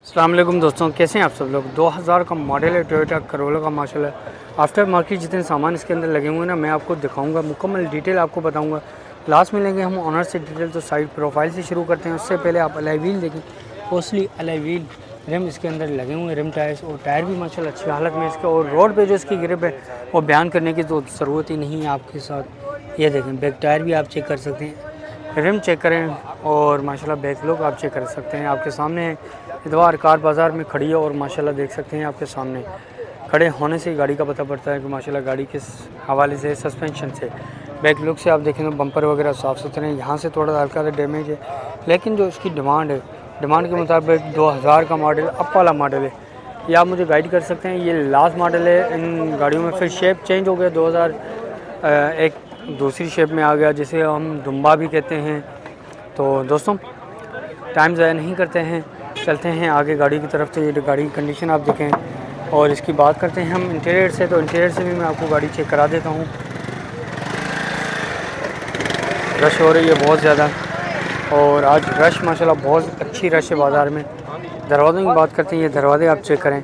अस्सलाम वालेकुम दोस्तों, कैसे हैं आप सब लोग। 2000 का मॉडल है टोयोटा करोला का माशाल्लाह। आफ्टर मार्केट जितने सामान इसके अंदर लगे हुए हैं ना, मैं आपको दिखाऊंगा, मुकम्मल डिटेल आपको बताऊंगा। लास्ट में लेंगे हम ऑनर से डिटेल। तो साइड प्रोफाइल से शुरू करते हैं। उससे पहले आप अलॉय व्हील देखें, मोस्टली अलॉय व्हील रिम इसके अंदर लगे हुए हैं, रिम टायर्स, और टायर भी माशाल्लाह अच्छी हालत में इसके। और रोड पे जो इसकी ग्रिप है वो बयान करने की तो ज़रूरत ही नहीं है आपके साथ। ये देखें, बैक टायर भी आप चेक कर सकते हैं, रिम चेक करें, और माशाल्लाह बैक लुक आप चेक कर सकते हैं। आपके सामने इतवार कार बाज़ार में खड़ी है, और माशाल्लाह देख सकते हैं आपके सामने खड़े होने से गाड़ी का पता पड़ता है कि माशाल्लाह गाड़ी किस हवाले से, सस्पेंशन से, बैक लुक से आप देखें तो बम्पर वगैरह साफ़ सुथरे हैं। यहाँ से थोड़ा हल्का सा डैमेज है, लेकिन जो इसकी डिमांड है, डिमांड के मुताबिक 2000 का मॉडल अप वाला मॉडल है। ये आप मुझे गाइड कर सकते हैं, ये लास्ट मॉडल है इन गाड़ियों में। फिर शेप चेंज हो गया, 2000 एक दूसरी शेप में आ गया, जिसे हम दुम्बा भी कहते हैं। तो दोस्तों टाइम ज़ाया नहीं करते हैं, चलते हैं आगे गाड़ी की तरफ। तो ये गाड़ी की कंडीशन आप देखें, और इसकी बात करते हैं हम इंटीरियर से। तो इंटीरियर से भी मैं आपको गाड़ी चेक करा देता हूँ। रश हो रही है बहुत ज़्यादा, और आज रश माशाल्लाह बहुत अच्छी रश है बाज़ार में। दरवाज़ों की बात करते हैं, ये दरवाजे आप चेक करें,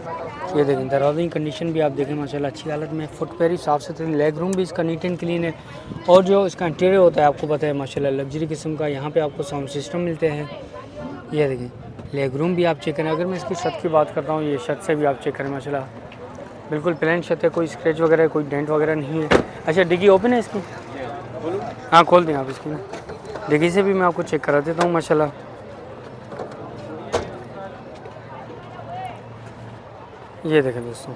ये देखें दरवाज़ों की कंडीशन भी आप देखें माशाल्लाह अच्छी हालत में। फुटपेयर साफ़ सुथरे, लेग रूम भी इसका नीट एंड क्लीन है। और जो इसका इंटीरियर होता है आपको पता है माशाल्लाह लग्जरी किस्म का। यहाँ पे आपको साउंड सिस्टम मिलते हैं। ये देखें लेग रूम भी आप चेक करें। अगर मैं इसकी छत की बात करता हूँ, ये छत से भी आप चेक करें माशाल्लाह बिल्कुल प्लेन छत है, कोई स्क्रैच वगैरह, कोई डेंट वगैरह नहीं है। अच्छा, डिग्गी ओपन है इसकी? हाँ खोल दें आप इसकी ना, डिग्गी से भी मैं आपको चेक करा देता हूँ माशाल्लाह। ये देखें दोस्तों,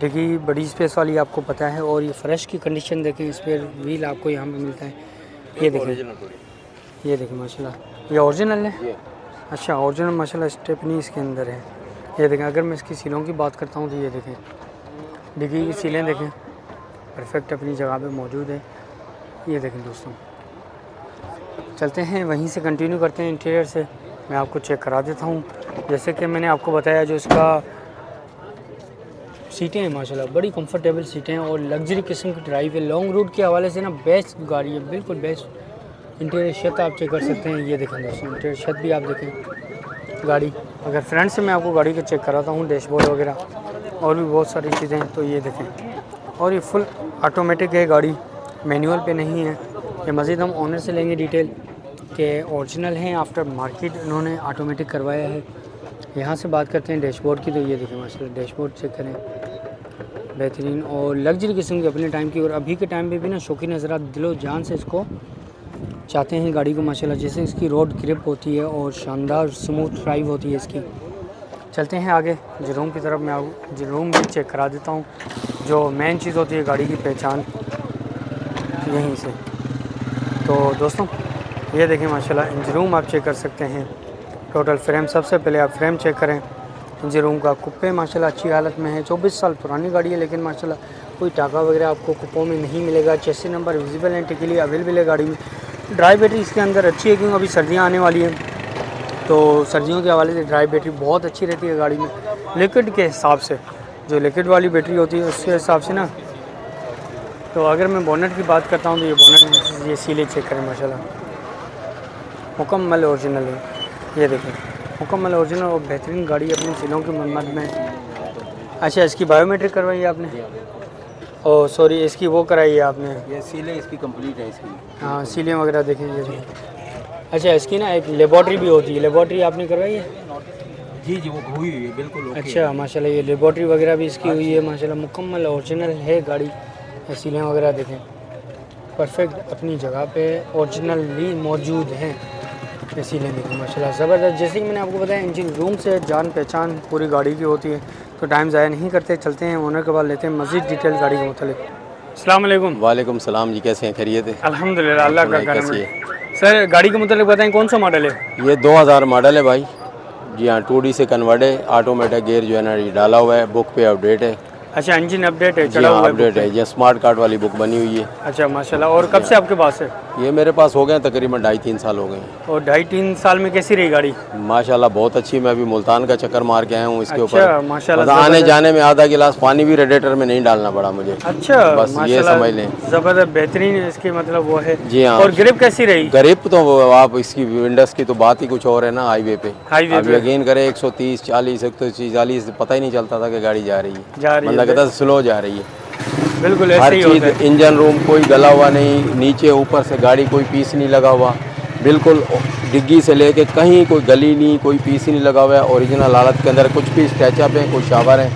डिग्गी बड़ी स्पेस वाली आपको पता है। और ये फ्रेश की कंडीशन देखें, स्पेयर व्हील आपको यहाँ पे मिलता है। ये देखें माशाल्लाह, ये ओरिजिनल है। अच्छा, ओरिजिनल माशाल्लाह स्टेपनी इसके अंदर है। ये देखें, अगर मैं इसकी सीलों की बात करता हूँ तो ये देखें डिग्गी की सीलें देखें परफेक्ट अपनी जगह पे मौजूद है। ये देखें दोस्तों, चलते हैं वहीं से कंटिन्यू करते हैं इंटीरियर से, मैं आपको चेक करा देता हूँ। जैसे कि मैंने आपको बताया, जो इसका सीटें हैं माशाल्लाह बड़ी कंफर्टेबल सीटें हैं, और लग्जरी किस्म की ड्राइव है। लॉन्ग रूट के हवाले से ना बेस्ट गाड़ी है, बिल्कुल बेस्ट। इंटीरियर छत आप चेक कर सकते हैं। ये देखें दोस्तों, इंटीरियर छत भी आप देखें गाड़ी। अगर फ्रंट से मैं आपको गाड़ी का चेक कराता हूँ, डैशबोर्ड वगैरह और भी बहुत सारी चीज़ें हैं। तो ये देखें, और ये फुल ऑटोमेटिक है गाड़ी, मैनुअल पे नहीं है। ये मज़ीद हम ओनर से लेंगे डिटेल के ओरिजिनल हैं, आफ्टर मार्केट इन्होंने ऑटोमेटिक करवाया है। यहाँ से बात करते हैं डैशबोर्ड की। तो ये देखें माशाल्लाह डैशबोर्ड चेक करें, बेहतरीन और लग्जरी किस्म की अपने टाइम की। और अभी के टाइम पे भी ना शौकीन हज़रात दिलो जान से इसको चाहते हैं गाड़ी को माशाल्लाह। जैसे इसकी रोड ग्रिप होती है और शानदार स्मूथ ड्राइव होती है इसकी। चलते हैं आगे जरूम की तरफ, मैं जरूम भी चेक करा देता हूँ। जो मेन चीज़ होती है गाड़ी की पहचान, यहीं से। तो दोस्तों ये देखें माशाल्लाह इंजन रूम आप चेक कर सकते हैं। टोटल फ्रेम, सबसे पहले आप फ्रेम चेक करें इंजन रूम का। कुप्पे माशाल्लाह अच्छी हालत में है, 24 साल पुरानी गाड़ी है, लेकिन माशाल्लाह कोई टाका वगैरह आपको कुप्पों में नहीं मिलेगा। चेसी नंबर विजिबल है, टिकली अवेलेबल है गाड़ी में। ड्राई बैटरी इसके अंदर अच्छी है, क्योंकि अभी सर्दियाँ आने वाली हैं, तो सर्दियों के हवाले से ड्राई बैटरी बहुत अच्छी रहती है गाड़ी में। लिक्विड के हिसाब से, जो लिक्विड वाली बैटरी होती है उसके हिसाब से ना। तो अगर मैं बोनट की बात करता हूँ, तो ये बोनट, ये सीलें चेक करें माशाल्लाह मुकम्मल ओरिजिनल है। ये देखें मुकम्मल ओरिजिनल और बेहतरीन गाड़ी अपनी सीलों की मरम्मत में। अच्छा, इसकी बायोमेट्रिक करवाई है आपने? ओह सॉरी, इसकी वो कराई है आपने? ये सीलें इसकी कंप्लीट है इसकी। हाँ, सीलें वगैरह देखें ये। अच्छा, इसकी ना एक लेबॉर्ट्री भी होती है, लेबॉर्ट्री आपने करवाई है? जी जी, वो हुई हुई है बिल्कुल ओके। अच्छा माशाल्लाह, ये लेबॉर्ट्री वगैरह भी इसकी हुई है माशाल्लाह, मुकम्मल ओरिजिनल है गाड़ी। सीलें वगैरह देखें परफेक्ट अपनी जगह पे ओरिजिनली मौजूद हैं। ये सीलें देखें माशाल्लाह ज़बरदस्त। जैसे कि मैंने आपको बताया, इंजन रूम से जान पहचान पूरी गाड़ी की होती है। तो टाइम ज़ाया नहीं करते, चलते हैं ओनर के बाद लेते हैं मज़ीद डिटेल गाड़ी के मुतालिक। अस्सलाम वालेकुम। वालेकुम सलाम जी, कैसे हैं? खैरियत है? अल्हम्दुलिल्लाह, अल्लाह का करम कैसी है। है? सर गाड़ी के मुतालिक बताएं, कौन सा मॉडल है? ये 2000 मॉडल है भाई। जी हाँ, 2D से कन्वर्ट है, ऑटोमेटिक गेयर जो है ना ये डाला हुआ है, बुक पे अपडेट है। अच्छा, इंजन अपडेट है, जी चढ़ा हाँ, हुआ है अपडेट बुक है, में। ये स्मार्ट कार्ड वाली बुक बनी हुई है। अच्छा माशाल्लाह। और कब से आपके पास है? ये मेरे पास हो गए तकरीबन 2.5-3 साल हो गए हैं। और 2.5-3 साल में कैसी रही गाड़ी? माशाल्लाह बहुत अच्छी। मैं अभी मुल्तान का चक्कर मार के आया हूँ इसके ऊपर। अच्छा माशाल्लाह, मतलब आने ज़बरदस्त। जाने में आधा गिलास पानी भी रेडिएटर में नहीं डालना पड़ा मुझे। अच्छा बस ये माशाल्लाह, समझ लें। ज़बरदस्त, बेहतरीन है इसकी मतलब वो है। जी हाँ। और ग्रिप कैसी रही? ग्रिप तो आप इसकी विंडोज की तो बात ही कुछ और है ना। हाईवे पे हाईवे आप पे यकीन करें 130, 40, 140 पता ही नहीं चलता था कि गाड़ी जा रही जा है। रही है, बंदा कहता स्लो जा रही है। बिल्कुल हर ऐसे ही चीज़, होता है। इंजन रूम कोई गला हुआ नहीं, नीचे ऊपर से गाड़ी कोई पीस नहीं लगा हुआ, बिल्कुल डिग्गी से लेके कहीं कोई गली नहीं, कोई पीस ही नहीं लगा हुआ है। ओरिजिनल हालत के अंदर कुछ भी स्टैचअप है, कुछ शावर है,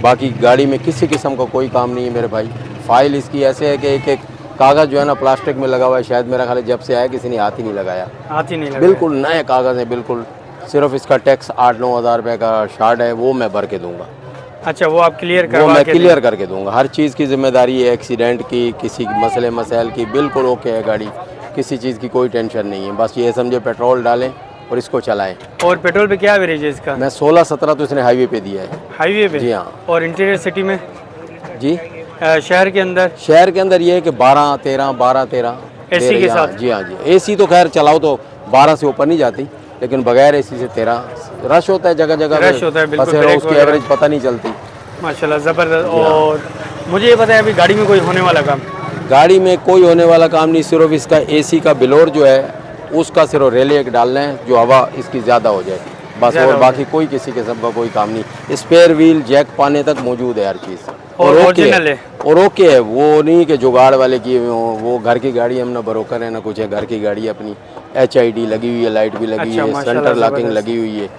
बाकी गाड़ी में किसी किस्म का कोई काम नहीं है मेरे भाई। फाइल इसकी ऐसे है कि एक एक कागज़ जो है ना प्लास्टिक में लगा हुआ है। शायद मेरा ख्याल है जब से आया किसी ने हाथ ही नहीं लगाया। हाथ ही नहीं लगा। बिल्कुल नए कागज़ है बिल्कुल। सिर्फ इसका टैक्स 8-9 हज़ार रुपये का शार्ट है, वो मैं भर के दूंगा। अच्छा, वो आप क्लियर वो करवा मैं के क्लियर करके दूंगा। हर चीज़ की जिम्मेदारी है, एक्सीडेंट की, किसी मसले मसाइल की, बिल्कुल ओके है गाड़ी। किसी चीज़ की कोई टेंशन नहीं है। बस ये समझे पेट्रोल डालें और इसको चलाएं। और पेट्रोल पे क्या एवरेज है इसका? मैं 16-17 तो इसने हाईवे पे दिया है। हाईवे पे? जी हाँ। और इंटीरियर सिटी में? जी शहर के अंदर? शहर के अंदर ये है कि 12-13 12-13 AC के साथ? जी हाँ जी। AC तो खैर चलाओ तो 12 से ऊपर नहीं जाती, लेकिन बगैर AC से 13। रश होता है जगह जगह, रश होता है बिल्कुल, फंसे रहो, ब्रेक उसकी वगैरह। एवरेज पता नहीं चलती। माशाल्लाह ज़बरदस्त। और मुझे ये पता है अभी गाड़ी में कोई होने वाला काम? गाड़ी में कोई होने वाला काम नहीं, सिर्फ इसका AC का बिलोर जो है उसका सिर्फ रेले एक डालना है जो हवा इसकी ज़्यादा हो जाए बस। ज़्यादा और हो बाकी कोई किसी किस्म का कोई काम नहीं। स्पेयर व्हील जैक पाने तक मौजूद है हर चीज़। और ओके ओरिजिनल है? और ओके है, वो नहीं कि जुगाड़ वाले की हो। वो घर की गाड़ी हम ना ब्रोकर है ना कुछ है, घर की गाड़ी अपनी HID लगी हुई है, लाइट भी लगी अच्छा, है, माशाल्लाह, सेंटर लॉकिंग ज़बरदस्त। लगी हुई है।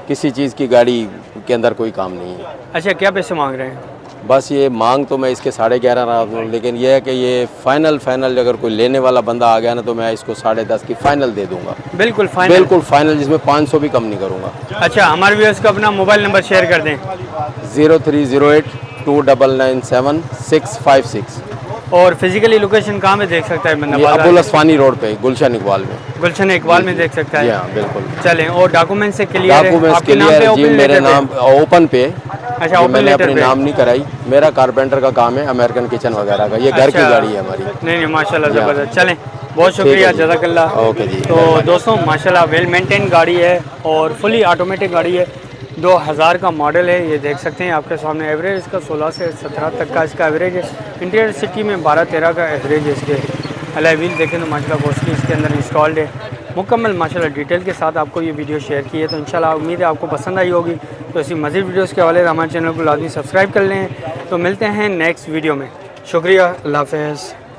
किसी चीज़ की गाड़ी के अंदर कोई काम नहीं है। अच्छा, क्या पैसे मांग रहे हैं? बस ये मांग तो मैं इसके 11.5 रहा हूँ, लेकिन यह है कि ये फाइनल अगर कोई लेने वाला बंदा आ गया ना तो मैं इसको 10.5 की फाइनल दे दूंगा। बिल्कुल फाइनल? बिल्कुल फाइनल, जिसमें 500 भी कम नहीं करूंगा। अच्छा, हमारे व्यूअर्स को अपना मोबाइल नंबर शेयर कर दें। 0308-299-7656। और फिजिकली लोकेशन कहाँ में देख सकता है बंदा? ये बाजार अबुल में? असफानी रोड पे गुलशन इकबाल में। गुलशन इकबाल में देख सकता जी है। हाँ बिल्कुल। चलें, और डॉक्यूमेंट से क्लियर है? डॉक्यूमेंट्स आपके नाम क्लियर पे है जी, open मेरे letter पे? नाम ओपन पे। अच्छा, ये open मैंने letter अपनी पे? नाम नहीं कराई, मेरा कारपेंटर का काम है, अमेरिकन किचन वगैरह का। ये घर की अच्छा। गाड़ी है हमारी। नहीं माशाल्लाह जी हाँ। ज़बरदस्त। चलें, बहुत ठीक है शुक्रिया, जी। जज़ाकल्लाह। ओके जी। तो दोस्तों माशाल्लाह वेल मेंटेन गाड़ी है और फुली ऑटोमेटिक गाड़ी है। 2000 का मॉडल है, ये देख सकते हैं आपके सामने। एवरेज इसका 16 से 17 तक का इसका एवरेज है। इंटीरियर सिटी में 12-13 का एवरेज है इसके। अलॉय व्हील देखें तो माशाल्लाह रोशनी इसके अंदर इंस्टॉल्ड है। मुकम्मल माशाल्लाह डिटेल के साथ आपको ये वीडियो शेयर की है, तो इंशाल्लाह उम्मीद है आपको पसंद आई होगी। तो इसी मज़ीद वीडियोज़ के हवाले से हमारे चैनल को लाजमी सब्सक्राइब कर लें। तो मिलते हैं नेक्स्ट वीडियो में। शुक्रिया, अल्लाह हाफ़िज़।